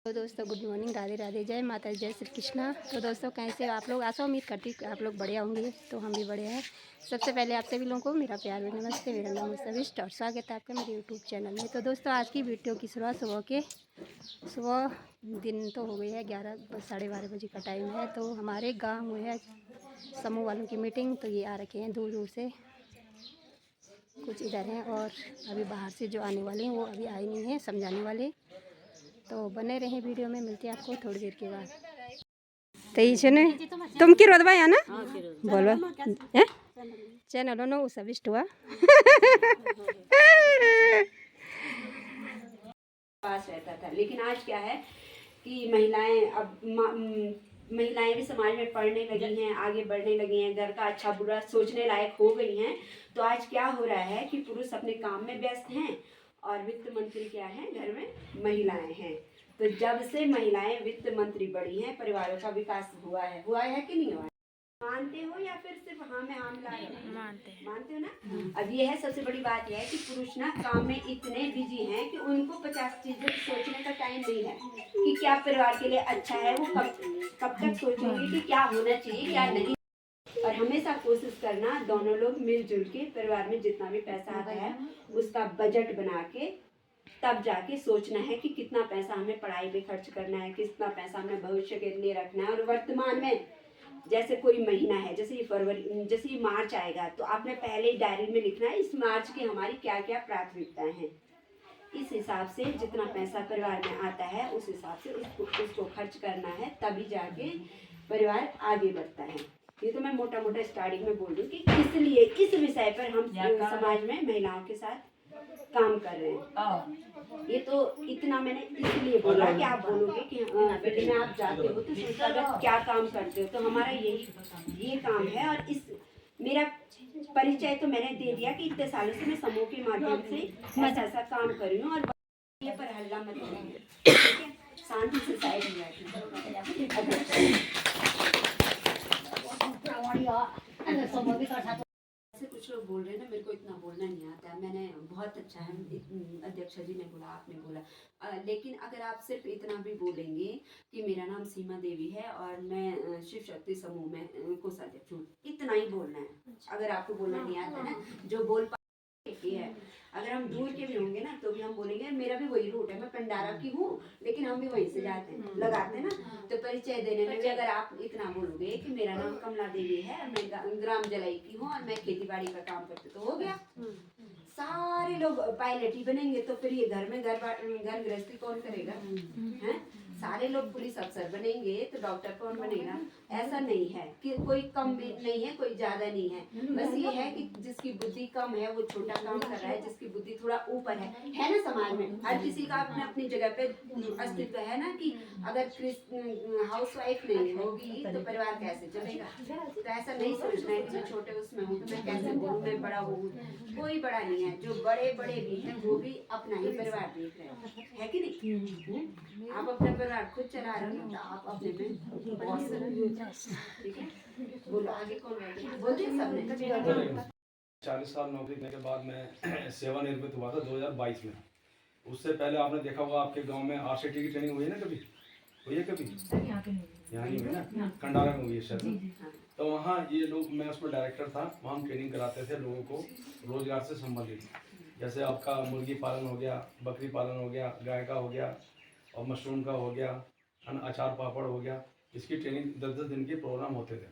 तो दोस्तों good morning, Radhe Radhe, जय माता, जय श्री कृष्णा। तो दोस्तों कैसे हो आप लोग? आशा उम्मीद करती हूँ आप लोग बढ़िया होंगे। तो हम भी बढ़िया हैं। सबसे पहले आप सभी लोगों को मेरा प्यार व नमस्ते। मेरा नाम सविष्ट और स्वागत है आपका मेरे यूट्यूब चैनल में। तो दोस्तों आज की वीडियो की शुरुआत सुबह दिन तो हो गई है 11-12:30 बजे का टाइम है। तो हमारे गाँव में है समूह वालों की मीटिंग। तो ये आ रखे हैं दूर दूर से, कुछ इधर हैं और अभी बाहर से जो आने वाले हैं वो अभी आए नहीं हैं समझाने वाले। तो बने रहें वीडियो में, मिलते हैं आपको थोड़ी देर के बाद। तो इसने तुम की रोदबा है ना बोलो चैनल नो सविष्ट हुआ पास रहता था। लेकिन आज क्या है कि महिलाएं अब महिलाएं भी समाज में पढ़ने लगी हैं, आगे बढ़ने लगी हैं, घर का अच्छा बुरा सोचने लायक हो गई हैं। तो आज क्या हो रहा है कि पुरुष अपने काम में व्यस्त हैं और वित्त मंत्री क्या है, घर में महिलाएं हैं। तो जब से महिलाएं वित्त मंत्री बड़ी हैं, परिवारों का विकास हुआ है कि नहीं हुआ है? मानते हो या फिर सिर्फ हाँ में हाँ मिला रहे हो? मानते हो ना। अब ये है सबसे बड़ी बात, यह है कि पुरुष ना काम में इतने बिजी हैं कि उनको 50 चीजें सोचने का टाइम नहीं है कि क्या परिवार के लिए अच्छा है। वो कब तक सोचेंगे कि क्या होना चाहिए क्या नहीं। और हमेशा कोशिश करना दोनों लोग मिलजुल के परिवार में जितना भी पैसा आता है उसका बजट बना के तब जाके सोचना है कि कितना पैसा हमें पढ़ाई पे खर्च करना है, कितना पैसा हमें भविष्य के लिए रखना है। और वर्तमान में जैसे कोई महीना है, जैसे ये फरवरी, जैसे ये मार्च आएगा, तो आपने पहले ही डायरी में लिखना है इस मार्च की हमारी क्या क्या प्राथमिकताएं हैं। इस हिसाब से जितना पैसा परिवार में आता है उस हिसाब से उसको खर्च करना है, तभी जाके परिवार आगे बढ़ता है। ये तो मैं मोटा मोटा स्टार्टिंग में बोल दूं कि किस लिए इस विषय पर हम समाज में महिलाओं के साथ काम कर रहे हैं। ये तो इतना मैंने इसलिए बोला कि आप बोलोगे कि बेटे में आप जाते हो तो संस्थागत क्या काम करते हो। तो हमारा ये काम है। और इस मेरा परिचय तो मैंने दे दिया कि इतने सालों से मैं समूह के माध्यम से ऐसा काम कर रही हूँ। और ये पर हल्ला मत करिए, ठीक है? शांति से साइड में ऐसे कुछ लोग बोल रहे हैं ना, मेरे को इतना बोलना नहीं आता है। मैंने बहुत अच्छा है, अध्यक्ष जी ने बोला, आपने बोला, लेकिन अगर आप सिर्फ इतना भी बोलेंगे कि मेरा नाम सीमा देवी है और मैं शिव शक्ति समूह में कोषाध्यक्ष हूँ, इतना ही बोलना है। अगर आपको बोलना नहीं आता ना, जो बोल पाए है। अगर हम दूर के भी होंगे ना तो भी हम बोलेंगे मेरा भी वही रूट है, मैं पंडारा की हूँ, लेकिन हम भी वहीं से जाते हैं, लगाते हैं ना। तो परिचय देने में भी अगर आप इतना बोलोगे कि मेरा नाम कमला देवी है, मैं ग्राम जलाई की हूँ और मैं खेती बाड़ी का काम करती, तो हो गया। सारे लोग पायलट ही बनेंगे तो फिर ये घर में घर गृहस्थी कौन करेगा? हैं? सारे लोग पुलिस अफसर बनेंगे तो डॉक्टर कौन बनेगा? ऐसा नहीं है कि कोई कम नहीं है, कोई ज्यादा नहीं है। बस ये है कि जिसकी बुद्धि कम है वो छोटा काम कर रहा है, जिसकी बुद्धि थोड़ा ऊपर है ना। समाज में हर किसी का अपने अपनी जगह पे अस्तित्व है ना। कि अगर हाउसवाइफ नहीं होगी तो परिवार कैसे चलेगा? तो ऐसा नहीं सोचना है कि मैं छोटे उसमें हूँ तो मैं कैसे बोलूँ, मैं बड़ा हूँ। कोई बड़ा नहीं है, जो बड़े बड़े भी हैं वो भी अपना ही परिवार देख रहे हैं, है कि नहीं? आप अपना परिवार खुद चला रहे हो तो आप अपने में बॉस हो, ठीक है? बोलो आगे कौन रहेगा? बोलते हैं सबने। 40 साल नौकरी करने के बाद मैं सेवानिवृत्त हुआ था 2022 में। उससे पहले आपने देखा होगा आपके गांव में आरसीटी की ट्रेनिंग हुई है ना, कभी हुई है? कभी यहाँ नहीं हुई ना, खंडारा में हुई है शायद। तो वहाँ ये लोग, मैं उसमें डायरेक्टर था, वहाँ हम ट्रेनिंग कराते थे लोगों को रोजगार से संबंधित। जैसे आपका मुर्गी पालन हो गया, बकरी पालन हो गया, गाय का हो गया और मशरूम का हो गया, अचार पापड़ हो गया। इसकी ट्रेनिंग 10-10 दिन के प्रोग्राम होते थे।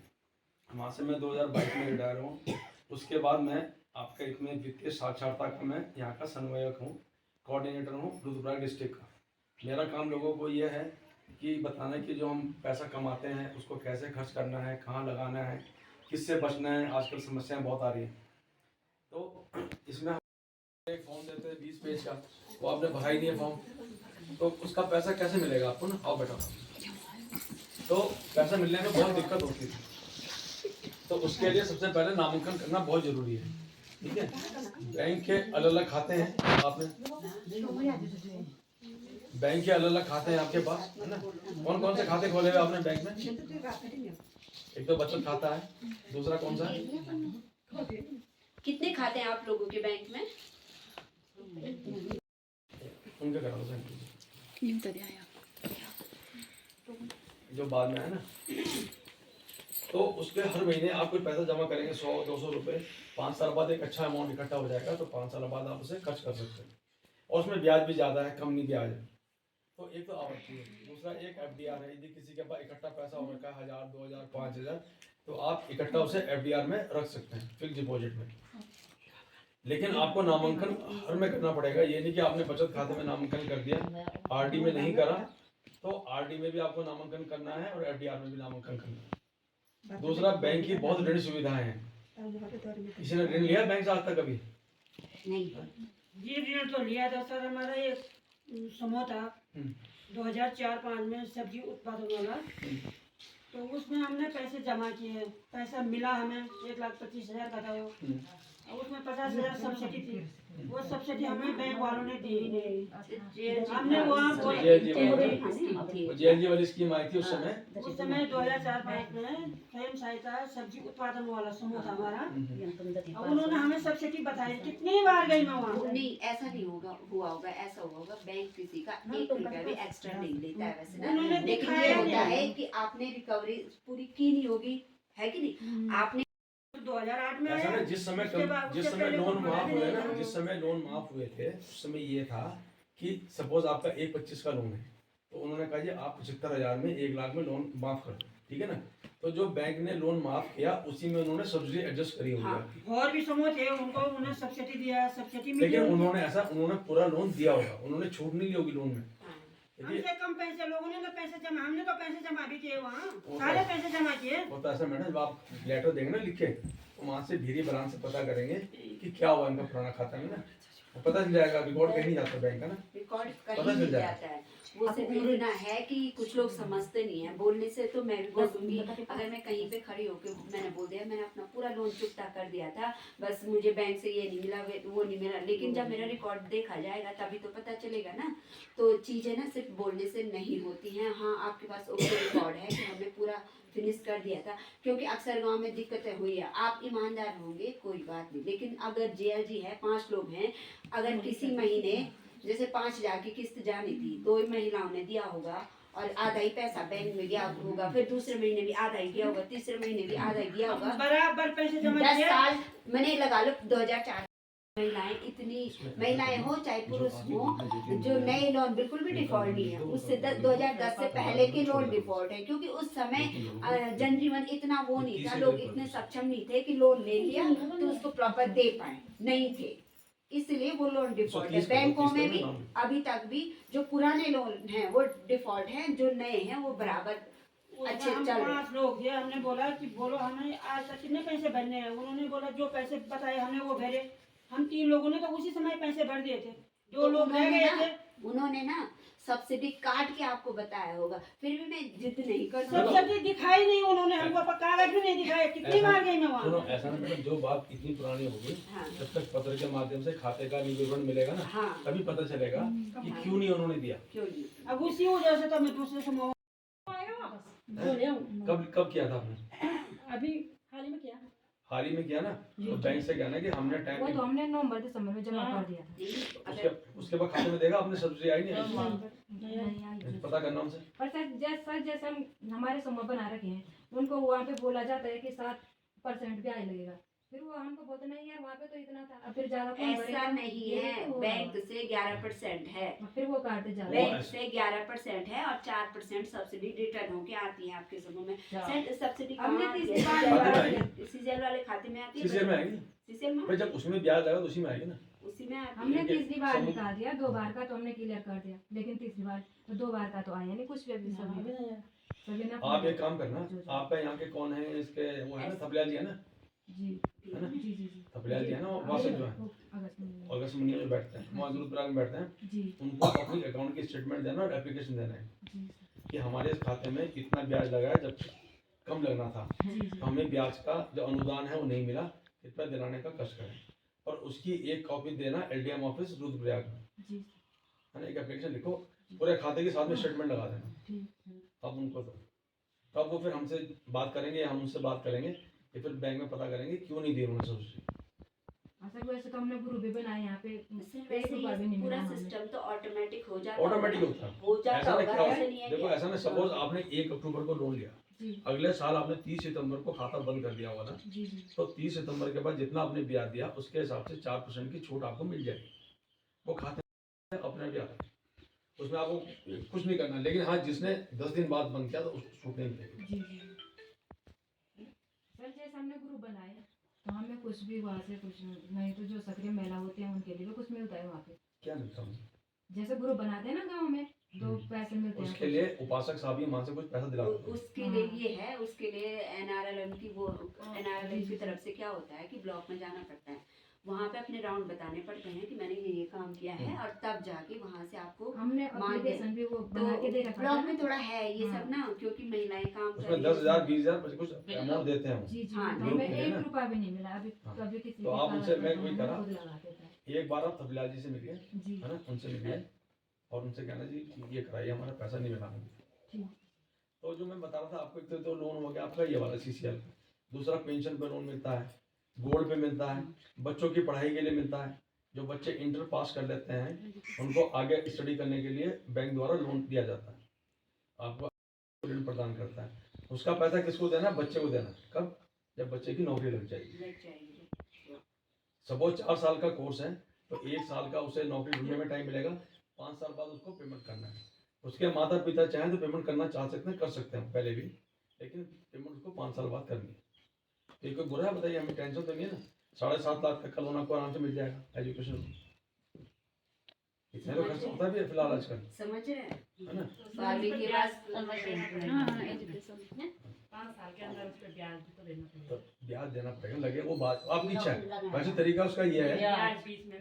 वहाँ से मैं 2022 में रिटायर हूँ। उसके बाद मैं आपका इसमें वित्तीय साक्षरता का मैं यहाँ का समन्वयक हूँ, कोऑर्डिनेटर हूँ रुद्रप्रयाग डिस्ट्रिक्ट का। मेरा काम लोगों को ये है कि बताना कि जो हम पैसा कमाते हैं उसको कैसे खर्च करना है, कहाँ लगाना है, किससे बचना है। आजकल समस्याएं बहुत आ रही हैं। तो इसमें हम एक फॉर्म देते हैं 20 पेज का, वो आपने भरा ही नहीं है फॉर्म, तो उसका पैसा कैसे मिलेगा आपको ना? आओ बेटा। तो पैसा मिलने में बहुत दिक्कत होती थी। तो उसके लिए सबसे पहले नामांकन करना बहुत जरूरी है, ठीक है? बैंक के अलग अलग खाते हैं, आपने बैंक के अलग अलग खाते हैं आपके पास, है ना? कौन कौन से खाते खोले हुए आपने बैंक में? एक तो बचत खाता है, दूसरा कौन सा है? कितने खाते हैं आप लोगों के बैंक में? उनके करा दो। जो बाद में है ना, तो उसके हर महीने आप कोई पैसा जमा करेंगे 100-200 रुपये, 5 साल बाद एक अच्छा अमाउंट इकट्ठा हो जाएगा, तो 5 साल बाद आप उसे खर्च कर सकते हैं। और उसमें ब्याज भी ज़्यादा है, कम नहीं ब्याज है। तो एक तो आवर्ती है, दूसरा एक FDR है। यदि किसी के पास इकट्ठा पैसा हो रखा है 1000, 2000, 5000, तो आप इकट्ठा उसे FDR में रख सकते हैं, फिक्स डिपॉजिट में। लेकिन आपको नामांकन हर में करना पड़ेगा। ये नहीं कि आपने बचत खाते में नामांकन कर दिया, RD में नहीं करा, तो RD में भी आपको नामांकन करना है और FDR में भी नामांकन करना है। दूसरा, बैंक की बहुत ऋण सुविधाएं हैं। किसी ने ऋण लिया बैंक से आज तक कभी? नहीं जी, ऋण तो लिया था सर। हमारा एक समूह था 2004-5 में, सब्जी उत्पादन वाला। तो उसमें हमने पैसे जमा किए, पैसा मिला हमें 1,25,000 का था वो। और उसमें 50,000 सब्सिडी थी। वो सब्सिडी हमें बैंक वालों ने दी ही नहीं। हमने वहाँ JLG वाली स्कीम आई थी उस समय। 2004-5 में स्वयं सहायता सब्जी उत्पादन वाला समूह था हमारा। और उन्होंने हमें सब्सिडी बताई। कितनी बार गई मैं वहाँ। नहीं, ऐसा नहीं होगा, हुआ होगा, ऐसा हुआ होगा। बैंक किसी का 1 रुपया भी एक्स्ट्रा नहीं लेता है वैसे ना, उन्होंने लेकिन ये दिखाया होता नहीं। है कि आपने रिकवरी पूरी की नहीं होगी, है कि नहीं? आपने 2008 में ऐसा आया। ना, जिस समय लोन माफ हुए ना, जिस समय लोन माफ हुए थे, उस समय ये था कि सपोज आपका 1,25 का लोन है, तो उन्होंने कहा जी आप 75,000 में 1 लाख में लोन माफ कर दो, ठीक है ना। तो जो बैंक ने लोन माफ किया उसी में उन्होंने सब्सिडी एडजस्ट करी हुई है। और भी समूह थे, उनको उन्होंने सब्सिडी दिया, सब्सिडी मिली। लेकिन उन्होंने पूरा लोन दिया होगा, उन्होंने छूट नहीं ली होगी लोन में। हमसे कम पैसे लोगों ने तो पैसे जमा, हमने तो पैसे जमा भी किए वहाँ, सारे पैसे जमा किए। वो तो ऐसा मैडम, जब आप लेटर देंगे ना लिखे, तो वहाँ से धीरे बैलेंस से पता करेंगे कि क्या हुआ इनका पुराना खाता में ना, तो पता चल जाएगा। रिकॉर्ड कहीं नहीं जाता बैंक का ना, रिकॉर्ड पता कहीं चल नहीं जाएगा। जाता है। वो सिर्फ इतना है कि कुछ लोग समझते नहीं है। बोलने से तो मैं भी बोल दूंगी, अगर मैं कहीं पे खड़ी होकर मैंने बोल दिया मैंने अपना पूरा लोन चुकता कर दिया था, बस मुझे बैंक से ये नहीं मिला, वो नहीं मिला, लेकिन जब मेरा रिकॉर्ड देखा जाएगा तभी तो पता चलेगा ना। तो चीजें ना सिर्फ बोलने से नहीं होती हैं। हाँ, आपके पास ओके रिकॉर्ड है कि हमने पूरा फिनिश कर दिया था, क्योंकि अक्सर गांव में दिक्कतें हुई है। आप ईमानदार होंगे कोई बात नहीं, लेकिन अगर JLG है, 5 लोग हैं, अगर किसी महीने जैसे 5,000 की किस्त जानी थी, 2 महिलाओं ने दिया होगा और आधा ही पैसा बैंक में गया होगा, फिर दूसरे महीने भी आधा ही गया होगा, तीसरे महीने भी आधा ही गया होगा, बराबर पैसे जमा 10 किए। साल मैंने लगा लो। 2004 महिलाएं, इतनी महिलाएं हो चाहे पुरुष हो, जो नए लोन बिल्कुल भी डिफॉल्ट नहीं है। उससे 2010 से पहले के लोन डिफॉल्ट है, क्योंकि उस समय जनजीवन इतना वो नहीं था, लोग इतने सक्षम नहीं थे कि लोन ले लिया तो उसको प्रॉपर दे पाए, नहीं थे, इसलिए वो लोन डिफॉल्ट है। बैंकों में भी अभी तक भी जो पुराने लोन हैं वो डिफॉल्ट हैं, जो नए हैं वो बराबर अच्छे हम चल रहे हैं। 5 लोग थे, हमने बोला कि बोलो हमें आज तक कितने पैसे भरने हैं। उन्होंने बोला जो पैसे बताए हमने वो भरे। हम 3 लोगों ने तो उसी समय पैसे भर दिए थे। 2 लोग रह गए थे। उन्होंने ना सब्सिडी काट के आपको बताया होगा, फिर भी मैं जिद नहीं कर सकती। सब्सिडी दिखाई नहीं उन्होंने हमको, कागज भी नहीं दिखाए। कितनी बार गई मैं सुनो, वहाँ। ऐसा ना मैडम, जो बात इतनी पुरानी हो गई, हाँ। जब तक पत्र के माध्यम से खाते का विवरण मिलेगा ना, हाँ। तभी पता चलेगा कि क्यों नहीं उन्होंने दिया। क्यों नहीं? अब उसी वजह से तो मैं दूसरे समूह कब किया था आपने? अभी हाल ही में किया। हाल ही में किया ना, तो बैंक से कहना कि हमने टाइम वो तो हमने नवंबर दिसंबर में जमा कर दिया था। उसके बाद खाते में देखा आपने सब्सिडी आई नहीं आई? नहीं आई। पता करना उनसे। पर सर जैसे हम हमारे समूह बना रखे हैं, उनको वहाँ पे बोला जाता है कि 7% ब्याज लगेगा, फिर वो हमको बोलते नहीं यार वहाँ पे तो इतना था, अब फिर ज्यादा कौन ऐसा भरेगा? नहीं ये है, तो बैंक से 11% है, फिर वो काटते जा रहे बैंक से 11% है और 4% सब्सिडी रिटर्न होके आती है आपके समूह में। सब्सिडी हमने कहाँ आती तीसरी है? बार सीजीएल वाले खाते में आती है। सीसीएल में आएगी, सीजीएल में भाई जब उसमें ब्याज लगा तो उसी में आएगी ना। उसी में आती हमने है। तीसरी बार निकाल दिया, 2 बार का तो हमने क्लियर कर दिया, लेकिन तीसरी बार तो 2 बार का तो आया नहीं कुछ भी अभी सभी ना। आप एक काम करना, आपका यहाँ के कौन है इसके, वो है ना थपलियाल जी है ना, जी है ना? जी जी थपलियाल जी है ना, वो वासद जो है अगस्त में अगस्त महीने में बैठते हैं, वहाँ जरूर में बैठते हैं। जी उनको अपनी अकाउंट की स्टेटमेंट देना और एप्लीकेशन देना है जी कि हमारे इस खाते में इतना ब्याज लगा है, जब कम लगना था जी तो हमें ब्याज का जो अनुदान है वो नहीं मिला, कृपया दिलाने का कष्ट करें। और उसकी एक कॉपी देना LDM ऑफिस रुद्रप्रयाग में, जी है ना। एक एप्लीकेशन लिखो, पूरे खाते के साथ में स्टेटमेंट लगा देना, ठीक। तब उनको दो, तब वो फिर हमसे बात करेंगे या हम उनसे बात करेंगे, या फिर बैंक में पता करेंगे क्यों नहीं दी उन्होंने सब्सिडी। सर वैसे तो हमने ग्रुप भी बनाए यहाँ पे, सर, 1 वैसे रुपया भी ये नहीं पूरा मिला हमें। सिस्टम तो ऑटोमेटिक हो जाता ऑटोमेटिक होगा। होता है। हो जाता ऐसा ना होगा, क्या ऐसा नहीं है देखो, कि ऐसा ना सपोज आपने 1 अक्टूबर को लोन लिया, जी अगले साल आपने 30 सितंबर को खाता बंद कर दिया होगा ना, जी जी तो 30 सितंबर के बाद जितना आपने ब्याज दिया उसके हिसाब से 4% की छूट आपको मिल जाएगी। वो खाते में अपने भी आता है, उसमें आपको कुछ नहीं करना। लेकिन हाँ, जिसने 10 दिन बाद बंद किया तो उसको छूट नहीं मिलेगी। जी जी सर जैसे हमने ग्रुप बनाए तो हमें कुछ भी वहाँ से कुछ नहीं, तो जो सक्रिय महिला होती है उनके लिए भी कुछ मिलता है वहाँ पे, क्या मिलता है? जैसे ग्रुप बनाते हैं ना गांव में, तो पैसे मिलते हैं उसके कुछ। लिए उपासक साहब ही वहाँ से कुछ पैसा दिलाते हैं। उसके लिए ये है, उसके लिए NRLM की वो NRLM की तरफ से क्या होता है कि ब्लॉक में जाना पड़ता है, वहाँ पे अपने राउंड बताने पड़ते हैं कि मैंने ये काम किया है, और तब जाके वहाँ से आपको हमने मांगे। एप्लीकेशन भी वो तो बना के दे रखा ब्लॉक था। में थोड़ा है ये हाँ। सब ना, क्योंकि महिलाएं काम कर उसमें रही 10,000 20,000 कुछ अमाउंट देते हैं वो। जी जी हाँ, तो ग्रुप हमें के लिए 1 ना। रुपया भी नहीं मिला अभी, हाँ। कभी किसी तो के आप उनसे, मैं कारण वही हम करा, खुद लगाते थे। एक बार आप तबला जी से मिलिए, जी है ना, उनसे मिलिए और उनसे कहना जी कि ये कराइए, हमारा पैसा नहीं मिला मुझे। ठीक तो जो मैं बता रहा था आपको, एक तो लोन हो गया आपका ये वाला CCL, दूसरा पेंशन पे लोन मिलता है, गोल्ड पे मिलता है, बच्चों की पढ़ाई के लिए मिलता है। जो बच्चे इंटर पास कर लेते हैं उनको आगे स्टडी करने के लिए बैंक द्वारा लोन दिया जाता है, आपको ऋण प्रदान करता है। उसका पैसा किसको देना है? बच्चे को देना। कब? जब बच्चे की नौकरी लग जाएगी। लग जाएगी। सपोज 4 साल का कोर्स है तो 1 साल का उसे नौकरी ढूंढने में टाइम मिलेगा, 5 साल बाद उसको पेमेंट करना है। उसके माता पिता चाहें तो पेमेंट करना चाह सकते हैं, कर सकते हैं पहले भी, लेकिन पेमेंट उसको 5 साल बाद करनी है। ये कोई बुरा है? बताइए, हमें टेंशन तो नहीं है ना। 7.5 लाख तक का लोन आपको आराम से मिल जाएगा एजुकेशन। इतने तो खर्च होता भी है फिलहाल आजकल, समझ रहे हैं, है ना। बारहवीं के बाद 5 साल के अंदर उस पे ब्याज तो देना तो ब्याज देना पड़ेगा, लगे वो बात आपकी इच्छा है। वैसे तरीका उसका ये है,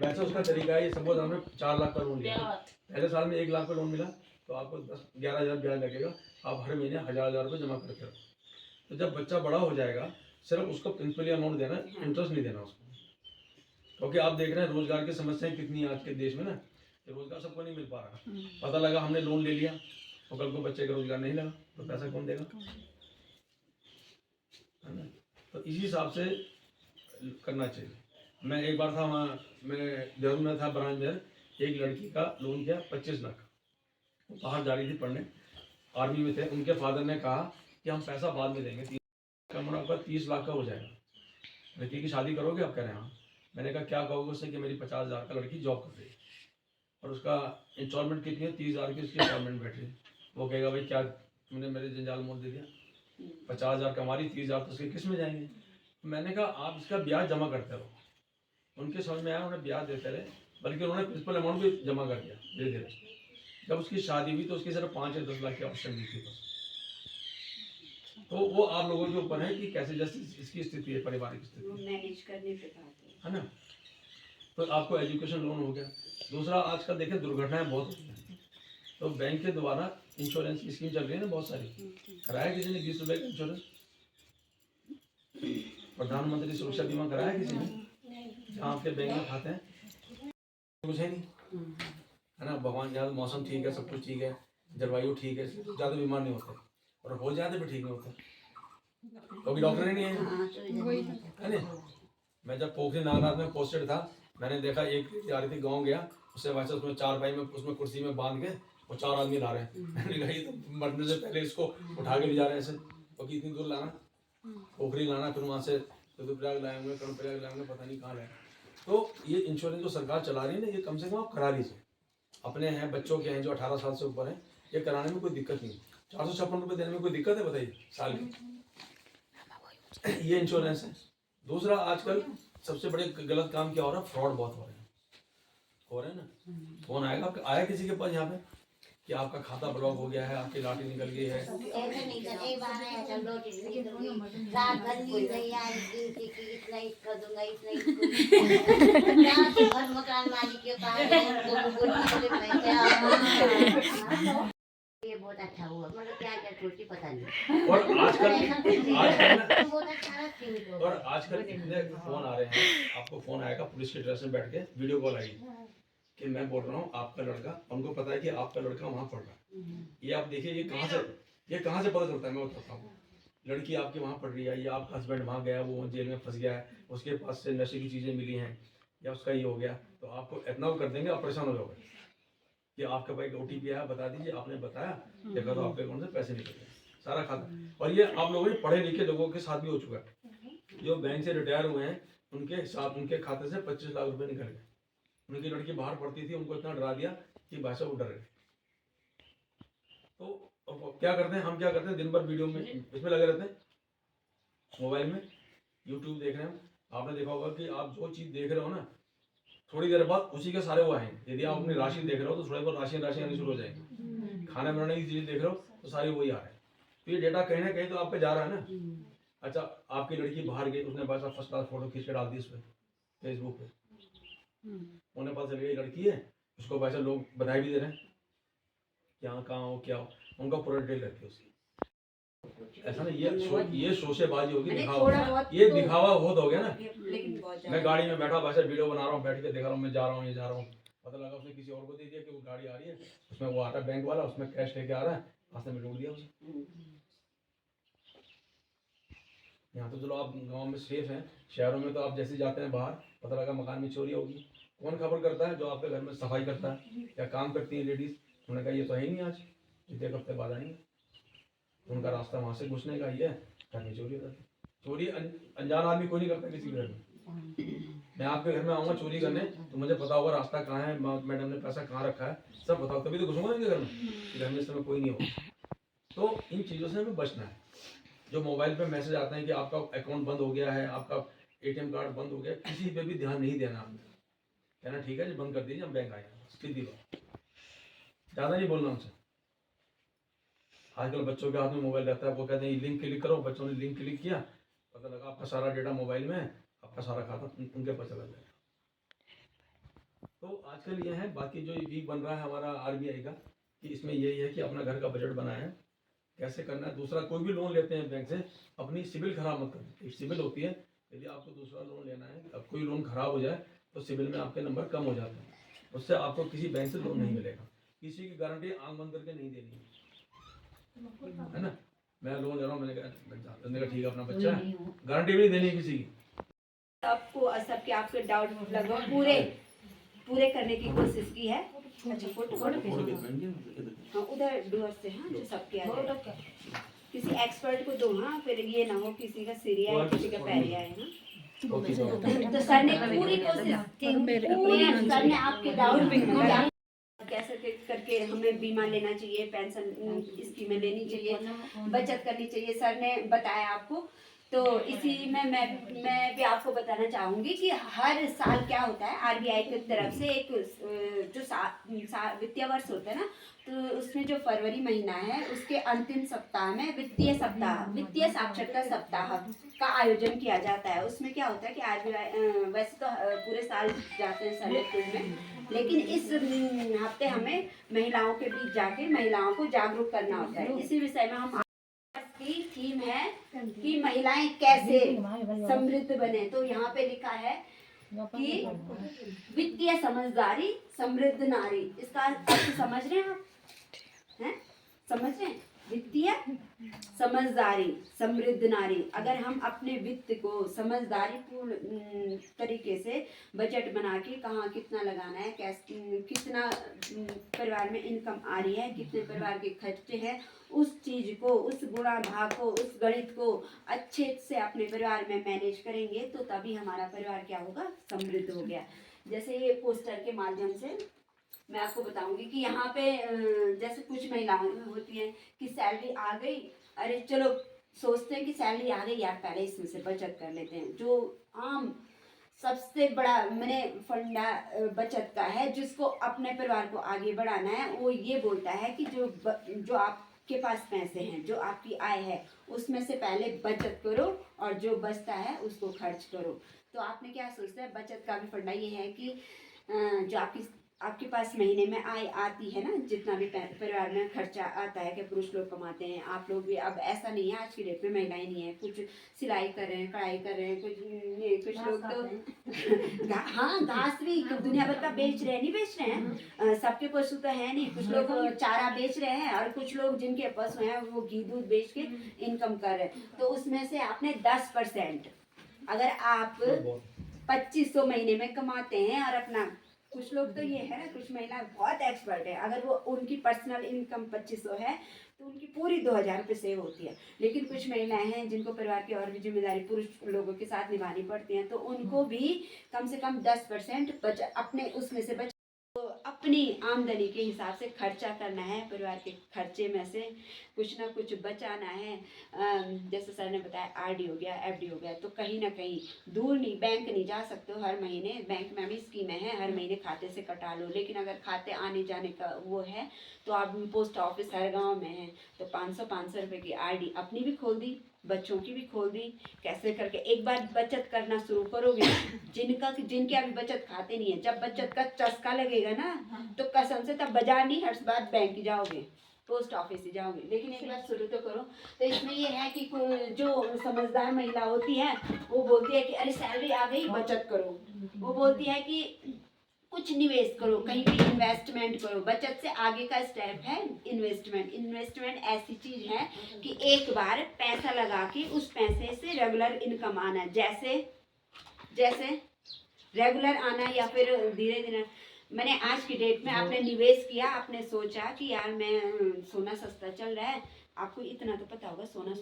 वैसे उसका तरीका है ये, सपोज हमने 4 लाख का लोन लिया, पहले साल में 1 लाख का लोन मिला तो आपको 10-11 हज़ार ब्याज लगेगा। आप हर महीने 1,000 रुपये जमा करते रहो। तो जब बच्चा बड़ा हो जाएगा सिर्फ उसको प्रिंसिपली अमाउंट देना, इंटरेस्ट नहीं देना उसको। क्योंकि आप देख रहे हैं रोजगार की समस्याएं कितनी है आज के देश में ना, कि रोजगार सबको नहीं मिल पा रहा। पता लगा हमने लोन ले लिया तो कल को बच्चे का रोजगार नहीं लगा तो पैसा कौन देगा, है ना। तो इसी हिसाब से करना चाहिए। मैं एक बार था वहाँ, मैं देहरादून में था ब्रांच में, एक लड़की का लोन किया 25 लाख, वो बाहर जा रही थी पढ़ने, आर्मी में थे। उनके फादर ने कहा कि हम पैसा बाद में देंगे, 3 लाख का मुनाफा 30 लाख का हो जाएगा, लड़की की शादी करोगे? आप कह रहे हैं हाँ। मैंने कहा क्या कहोगे उससे कि मेरी 50,000 का लड़की जॉब कर रही है और उसका इंस्टॉलमेंट कितनी है? 30,000 की उसकी इंस्टॉलमेंट बैठ रही है। वो कहेगा भाई क्या तुमने मेरे जंजाल मोल दे दिया, 50,000 कमा रही, 30,000 तो उसके किस में जाएंगे। मैंने कहा आप इसका ब्याज जमा करते रहो। उनके समझ में आया, उन्हें ब्याज देते रहे, बल्कि उन्होंने प्रिंसिपल अमाउंट भी जमा कर दिया धीरे धीरे। जब उसकी शादी हुई तो उसकी सिर्फ 5 या 10 लाख की आवश्यकता थी बस। तो वो आप लोगों के ऊपर है कि कैसे जैसे इसकी स्थिति है, पारिवारिक स्थिति, वो मैनेज करने पे बात है ना। तो आपको एजुकेशन लोन हो गया। दूसरा आजकल देखें दुर्घटनाएं बहुत होती हैं, तो बैंक के द्वारा इंश्योरेंस की स्कीम चल रही है ना बहुत सारी। कराया किसी ने 20 रुपए का इंश्योरेंस? प्रधानमंत्री सुरक्षा बीमा कराया किसी ने? जहाँ आपके बैंक में खाते हैं कुछ है नहीं, है ना। भगवान जहाँ मौसम ठीक है, सब कुछ ठीक है, जलवायु ठीक है, ज़्यादा बीमार नहीं होते, और हो जाते भी ठीक नहीं होते क्योंकि डॉक्टर ही नहीं है ना। मैं जब पोखरी नागनाथ में पोस्टेड था, मैंने देखा एक जा रही थी, गाँव गया, उससे वैसे उसमें 4 भाई में उसमें कुर्सी में बांध के वो 4 आदमी ला रहे हैं। मैंने कहा ये तो मरने से पहले इसको उठा के ले जा रहे हैं ऐसे, क्योंकि इतनी दूर लाना, पोखरी लाना, फिर वहाँ से रुद्रप्रयाग लाए होंगे, कर्णप्रयाग लाए होंगे, पता नहीं कहाँ लाए। तो ये इंश्योरेंस जो सरकार चला रही है ना, ये कम से कम आप करा लीजिए। अपने हैं, बच्चों के हैं जो 18 साल से ऊपर हैं, ये कराने में कोई दिक्कत नहीं। 456 रुपये देने में कोई दिक्कत है बताइए साल की? ये इंश्योरेंस है। दूसरा आजकल सबसे बड़े गलत काम क्या हो रहा है? फ्रॉड बहुत हो रहे हैं ना। फोन आएगा, आया किसी के पास यहाँ पे कि आपका खाता ब्लॉक हो गया है, आपकी लाठी निकल गई है। रात भर नींद नहीं आएगी, इतना कर दूंगा, इतना मकान मालिक के पास ये बहुत अच्छा हुआ, मतलब क्या क्या सोची पता नहीं। और आजकल बहुत अच्छा थी। और आजकल इतने फोन आ रहे हैं, आपको फोन आएगा पुलिस के ड्रेस में बैठ के, वीडियो कॉल आएगी कि मैं बोल रहा हूँ आपका लड़का, उनको पता है कि आपका लड़का वहाँ पढ़ रहा है। ये आप देखिए ये कहाँ से पता चलता है, मैं बताता हूँ। लड़की आपके वहाँ पढ़ रही है, या आपका हस्बैंड वहाँ गया, वो जेल में फंस गया है, उसके पास से नशे की चीज़ें मिली हैं, या उसका ये हो गया, तो आपको इतना वो कर देंगे, आप परेशान हो जाओगे कि आपके पास OTP आया, बता दीजिए, आपने बताया, देखा तो आपके अकाउंट से पैसे निकल गए, सारा खाता। और ये आप लोगों ने पढ़े लिखे लोगों के साथ भी हो चुका है, जो बैंक से रिटायर हुए हैं उनके खाते से 25 लाख रुपए निकल गए। उनकी लड़की बाहर पढ़ती थी, उनको इतना डरा दिया कि भाई साहब वो डर गए। तो क्या करते हैं हम, क्या करते हैं, दिन भर वीडियो में इसमें लगे रहते हैं, मोबाइल में यूट्यूब देख रहे हैं। आपने देखा होगा कि आप जो चीज़ देख रहे हो ना, थोड़ी देर बाद उसी के सारे वो आएंगे। यदि आप अपनी राशि देख रहे हो तो थोड़ी बहुत राशि आनी शुरू हो जाएगी। खाना बनाने की चीज़ देख रहे हो तो सारी वही आ रहे हैं। तो ये डेटा कहीं ना कहीं तो आप पे जा रहा है ना। अच्छा, आपकी लड़की बाहर गई, उसने बस फर्स्ट क्लास फोटो खींच के डाल दी उस पर फेसबुक पे, उन्हें पता चल गया लड़की है, उसको वैसे लोग बधाई भी दे रहे हैं, क्या कहाँ हो क्या हो, उनका पूरा डिटेल रहती है उसकी। ऐसा ना, ये शोशेबाजी होगी, दिखावा, ये दिखावा बहुत हो गया ना। लेकिन बहुत मैं गाड़ी में बैठा वैसे वीडियो बना रहा हूँ, बैठ के देख रहा हूँ, मैं जा रहा हूँ, ये जा रहा हूँ, पता लगा उसने किसी और को दे दिया कि वो गाड़ी आ रही है, उसमें वो आता है बैंक वाला, उसमें कैश लेके आ रहा है, रास्ते में रोक दिया उसे। यहाँ तो चलो आप गांव में सेफ हैं, शहरों में तो आप जैसे जाते हैं बाहर, पता लगा मकान में चोरी होगी, कौन खबर करता है? जो आपके घर में सफाई करता है या काम करती है लेडीज। उन्होंने कहा ये तो है ही नहीं, आज एक हफ्ते बाद आएंगे, उनका रास्ता वहाँ से घुसने का ही है, घर में चोरी होता है। चोरी अनजान आदमी कोई नहीं करता किसी घर में। मैं आपके घर में आऊँगा चोरी करने तो मुझे पता होगा रास्ता कहाँ है, मैडम ने पैसा कहाँ रखा है, सब बताओ, तभी तो घुसूंगा इनके घर में। घर में इस समय कोई नहीं होगा। तो इन चीज़ों से हमें बचना है। जो मोबाइल पे मैसेज आते हैं कि आपका अकाउंट बंद हो गया है, आपका ATM कार्ड बंद हो गया, किसी पे भी ध्यान नहीं देना। आपने कहना ठीक है जी, बंद कर दीजिए, हम बैंक आए, सीधी बात, ज़्यादा नहीं बोलना उनसे। आजकल बच्चों के हाथ में मोबाइल रहता है, वो कहते हैं लिंक क्लिक करो, बच्चों ने लिंक क्लिक किया, पता लगा आपका सारा डेटा मोबाइल में है, आपका सारा खाता उनके पास चला जाएगा। तो आजकल ये है। बाकी जो वीक बन रहा है हमारा RBI का, कि इसमें यही है कि अपना घर का बजट बनाएं, कैसे करना है। दूसरा, कोई भी लोन लेते हैं बैंक से, अपनी सिविल खराब मत करें। सिविल होती है, यदि आपको दूसरा लोन लेना है, अब कोई लोन खराब हो जाए तो सिविल में आपके नंबर कम हो जाते हैं, उससे आपको किसी बैंक से लोन नहीं मिलेगा। किसी की गारंटी आंख बंद करके नहीं देनी है ना। मैं लोन ले रहा हूँ, मैंने कहा ठीक है, अपना बच्चा है, गारंटी भी नहीं देनी है किसी की। सबको सबके आपके डाउट लगभग पूरे करने की कोशिश की है। अच्छा, फोटो हाँ, उधर डोर से, हाँ, जो सबके आ जाए। किसी एक्सपर्ट को दो, हाँ, फिर ये ना हो किसी का सिरिया है, किसी का पैरिया है ना। तो सर ने पूरी कोशिश की, सर ने आपके डाउट कैसे करके हमें बीमा लेना चाहिए, पेंशन स्कीमें लेनी चाहिए, बचत करनी चाहिए, सर ने बताया आपको। तो इसी में मैं भी आपको बताना चाहूँगी कि हर साल क्या होता है, RBI की तरफ से एक जो वित्तीय वर्ष होता है ना, तो उसमें जो फरवरी महीना है उसके अंतिम सप्ताह में वित्तीय साक्षरता सप्ताह का आयोजन किया जाता है। उसमें क्या होता है कि RBI वैसे तो पूरे साल जाते हैं संडे स्कूल में, लेकिन इस हफ्ते हमें महिलाओं के बीच जाके महिलाओं को जागरूक करना होता है। इसी विषय में हम की थीम है कि महिलाएं कैसे समृद्ध बने। तो यहाँ पे लिखा है कि वित्तीय समझदारी समृद्ध नारी। इसका अर्थ समझ रहे हैं आप? हैं? समझ रहे हैं? वित्तीय समझदारी समृद्ध नारी। अगर हम अपने वित्त को समझदारी पूर्ण तरीके से बजट बना के कहाँ कितना लगाना है, कैसे कितना परिवार में इनकम आ रही है, कितने परिवार के खर्चे हैं, उस चीज को, उस गुणा भाग को, उस गणित को अच्छे से अपने परिवार में मैनेज करेंगे तो तभी हमारा परिवार क्या होगा, समृद्ध हो गया। जैसे ये पोस्टर के माध्यम से मैं आपको बताऊंगी कि यहाँ पे जैसे कुछ महिलाएं होती हैं कि सैलरी आ गई, अरे चलो सोचते हैं कि सैलरी आ गई यार, पहले इसमें से बचत कर लेते हैं। जो आम सबसे बड़ा मैंने फंडा बचत का है, जिसको अपने परिवार को आगे बढ़ाना है, वो ये बोलता है कि जो आपके पास पैसे हैं, जो आपकी आय है, उसमें से पहले बचत करो और जो बचता है उसको खर्च करो। तो आपने क्या सोचते हैं, बचत का भी फंडा ये है कि जो आपके पास महीने में आय आती है ना, जितना भी परिवार में खर्चा आता है, कि पुरुष लोग कमाते हैं, आप लोग भी। अब ऐसा नहीं है, आज की डेट में महिलाएं नहीं है, कुछ सिलाई कर रहे हैं, कढ़ाई कर रहे हैं, कुछ लोग तो हाँ, घास भी दुनिया भर का बेच रहे हैं, नहीं बेच रहे हैं, सबके पशु तो है नहीं, कुछ लोग चारा बेच रहे हैं, और कुछ लोग जिनके पशु हैं वो घी दूध बेच के इनकम कर रहे हैं। तो उसमें से आपने 10% अगर आप 2500 महीने में कमाते हैं और अपना कुछ लोग तो ये है ना, कुछ महिला बहुत एक्सपर्ट है, अगर वो उनकी पर्सनल इनकम 2500 है तो उनकी पूरी 2000 रुपये सेव होती है। लेकिन कुछ महिलाएं हैं जिनको परिवार की और भी जिम्मेदारी पुरुष लोगों के साथ निभानी पड़ती हैं, तो उनको भी कम से कम 10% अपने उसमें से बच अपनी आमदनी के हिसाब से खर्चा करना है। परिवार के खर्चे में से कुछ ना कुछ बचाना है। जैसे सर ने बताया आरडी हो गया, एफडी हो गया, तो कहीं ना कहीं दूर नहीं, बैंक नहीं जा सकते हो हर महीने, बैंक में भी स्कीमें हैं, हर महीने खाते से कटा लो। लेकिन अगर खाते आने जाने का वो है तो आप पोस्ट ऑफिस हर गाँव में है, तो 500 रुपये की आरडी अपनी भी खोल दी, बच्चों की भी खोल दी। कैसे करके एक बार बचत करना शुरू करोगे, जिनके अभी बचत खाते नहीं है, जब बचत का चस्का लगेगा ना तो कसम से तब बाजार नहीं, हर बार बैंक जाओगे, पोस्ट ऑफिस ही जाओगे। लेकिन एक बार शुरू तो करो। तो इसमें ये है कि जो समझदार महिला होती है वो बोलती है कि अरे सैलरी आ गई बचत करो, वो बोलती है कि कुछ निवेश करो, कहीं भी इन्वेस्टमेंट करो। बचत से आगे का स्टेप है इन्वेस्टमेंट। इन्वेस्टमेंट ऐसी चीज है कि एक बार पैसा लगा के उस पैसे से रेगुलर इनकम आना, जैसे रेगुलर आना, या फिर धीरे धीरे। मैंने आज की डेट में आपने निवेश किया, आपने सोचा कि यार मैं सोना सस्ता चल रहा है, आपको इतना तो पता होगा सोना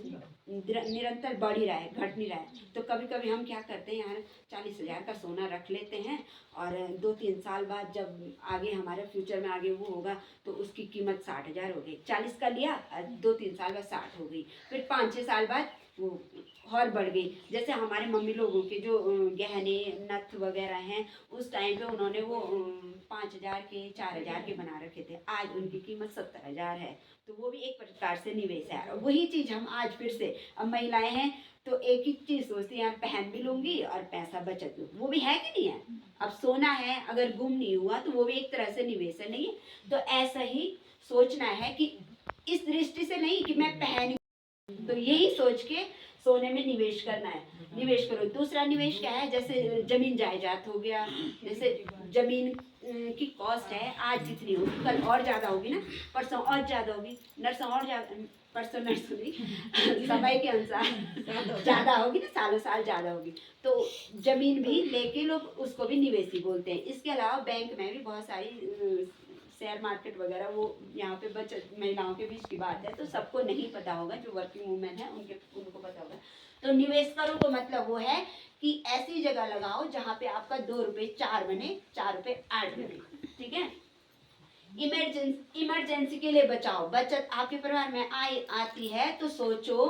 निरंतर बढ़ ही रहा है, घट नहीं रहा है। तो कभी कभी हम क्या करते हैं यार, 40,000 का सोना रख लेते हैं और 2-3 साल बाद जब आगे हमारे फ्यूचर में आगे वो होगा तो उसकी कीमत 60,000 हो गई। 40 का लिया, 2-3 साल बाद 60 हो गई, फिर 5-6 साल बाद वो और बढ़ गई। जैसे हमारे मम्मी लोगों के जो गहने नथ वगैरह हैं, उस टाइम पे उन्होंने वो 5,000 के 4,000 के बना रखे थे, आज उनकी कीमत 70,000 है। तो वो भी एक प्रकार से निवेश है। वही चीज़ हम आज फिर से, अब महिलाएं हैं तो एक ही चीज़ सोचती हैं यार पहन भी लूँगी और पैसा बचत लूँ, वो भी है कि नहीं है। अब सोना है, अगर गुम नहीं हुआ तो वो भी एक तरह से निवेश है, नहीं है? तो ऐसा ही सोचना है कि इस दृष्टि से नहीं कि मैं पहन, तो यही सोच के सोने में निवेश करना है, निवेश करो। दूसरा निवेश क्या है, जैसे जमीन जायदाद हो गया, जैसे जमीन की कॉस्ट है आज जितनी होगी कल और ज़्यादा होगी ना, परसों और ज़्यादा होगी, नरसों और ज़्यादा, परसों नरसों नहीं, समय के अनुसार ज़्यादा होगी ना, सालों साल ज़्यादा होगी। तो जमीन भी लेके लोग उसको भी निवेश ही बोलते हैं। इसके अलावा बैंक में भी बहुत सारी शेयर मार्केट वगैरह, वो यहाँ पे बचत महिलाओं के बीच की बात है तो सबको नहीं पता होगा, जो वर्किंग वूमेन है उनको पता होगा। तो निवेश करो तो मतलब वो है कि ऐसी जगह लगाओ जहाँ पे आपका 2 रुपये 4 बने, 4 रुपये 8 बने, ठीक है। इमरजेंसी के लिए बचाओ। बचत आपके परिवार में आती है तो सोचो,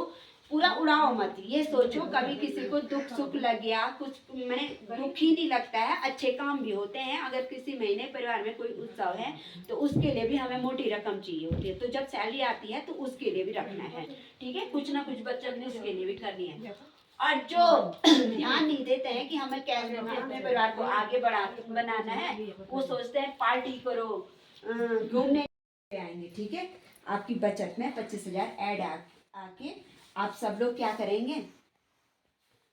पूरा उड़ाओ मत। ये सोचो कभी किसी को दुख सुख लग गया, कुछ मैंने दुख ही नहीं लगता है, अच्छे काम भी होते हैं। अगर किसी महीने परिवार में कोई उत्सव है तो उसके लिए भी हमें मोटी रकम चाहिए होती है, तो जब सैलरी आती है तो उसके लिए भी रखना है, ठीक है। कुछ ना कुछ बचत ने उसके लिए भी करनी है। और जो ध्यान नहीं देते हैं कि हमें कैसे अपने परिवार को आगे बनाना है, वो सोचते हैं पार्टी करो, घूमने आएंगे, ठीक है। आपकी बचत में 25,000 ऐड आके आप सब लोग क्या करेंगे,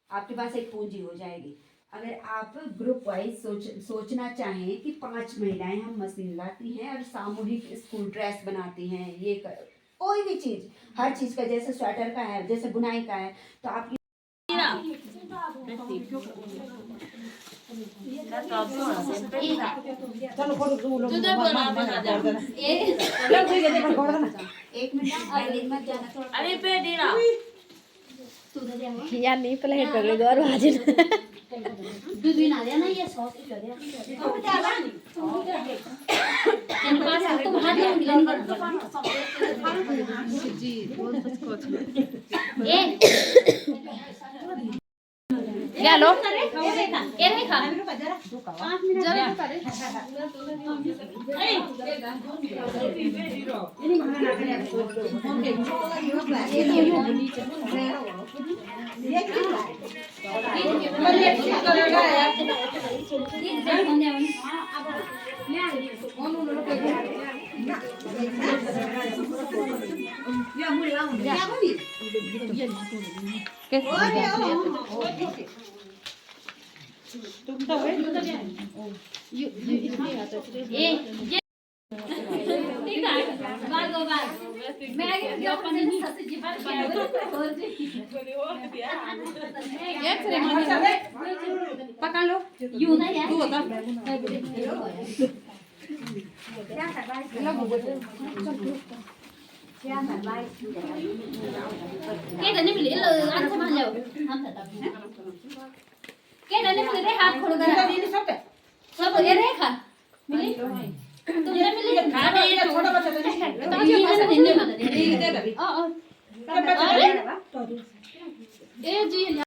आपके पास एक पूंजी हो जाएगी। अगर आप ग्रुप वाइज सोचना चाहें कि 5 महिलाएं हम मशीन लाती हैं और सामूहिक स्कूल ड्रेस बनाती हैं, ये कोई भी चीज़, हर चीज़ का, जैसे स्वेटर का है, जैसे बुनाई का है, तो आपकी एक मिनट यार नहीं प्लेट कर लो और भाजी क्या लो ये नहीं खा ये पकड़ लो यूं ना यार cái này mình lấy lời ăn xem ăn liệu cái này mình lấy हाथ खोल कर सब ये रे खा मिली तुम ये मिली खा दे छोटा बच्चा तो ये कैसे देने वाला दे दे